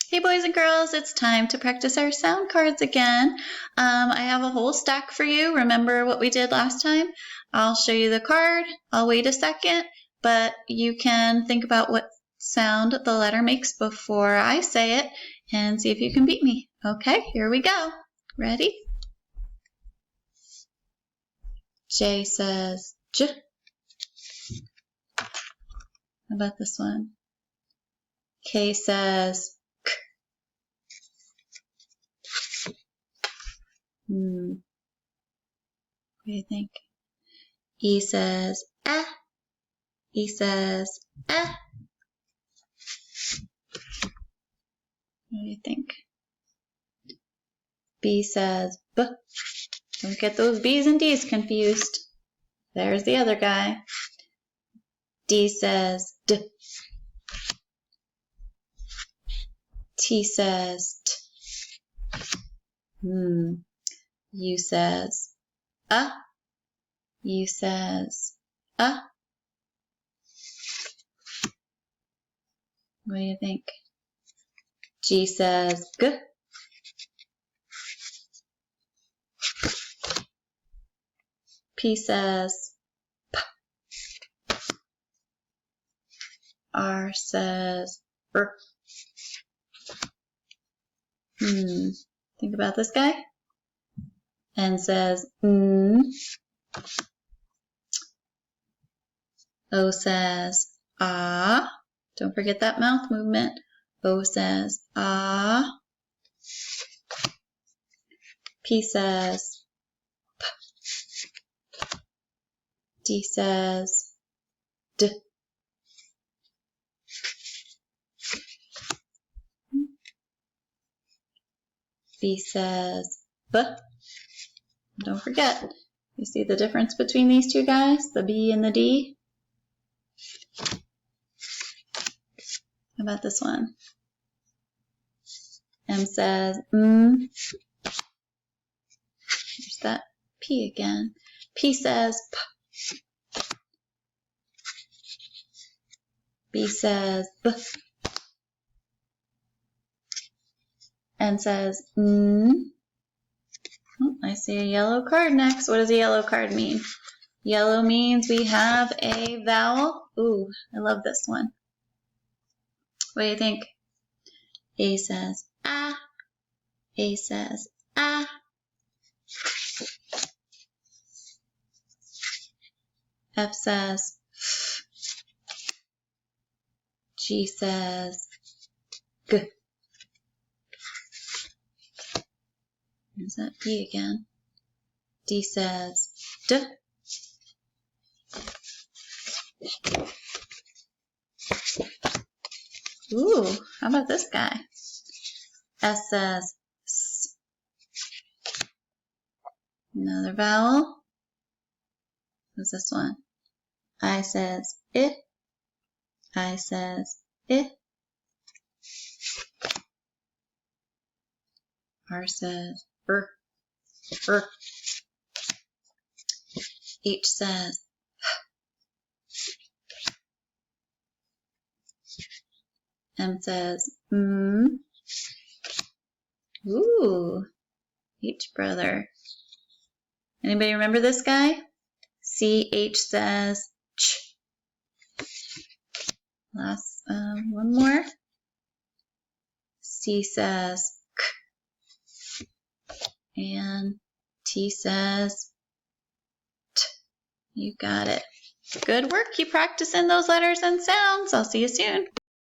Hey boys and girls, it's time to practice our sound cards again. I have a whole stack for you. Remember what we did last time? I'll show you the card. I'll wait a second, but you can think about what sound the letter makes before I say it and see if you can beat me. Okay, here we go. Ready? J says J. How about this one? K says K. What do you think? E says eh. E says eh. What do you think? B says B. Don't get those B's and D's confused. There's the other guy. D says D. T says T. U says U says What do you think? G says G. P says P. R says R. Think about this guy. N says N. O says Ah. Don't forget that mouth movement. O says Ah. P says P. D says D. B says B. Don't forget, you see the difference between these two guys, the B and the D? How about this one? M says There's that P again. P says P. B says B. N says N. Oh, I see a yellow card next. What does a yellow card mean? Yellow means we have a vowel. Ooh, I love this one. What do you think? A says ah. A says ah. F says F. G says G. There's that D again. D says D. Ooh, how about this guy? S says S. Another vowel. What's this one? I says I. I says I. R says R. H says M says Ooh, H brother. Anybody remember this guy? CH says Ch. Last one more. C says K. And T says T. You got it. Good work. Keep practicing those letters and sounds. I'll see you soon.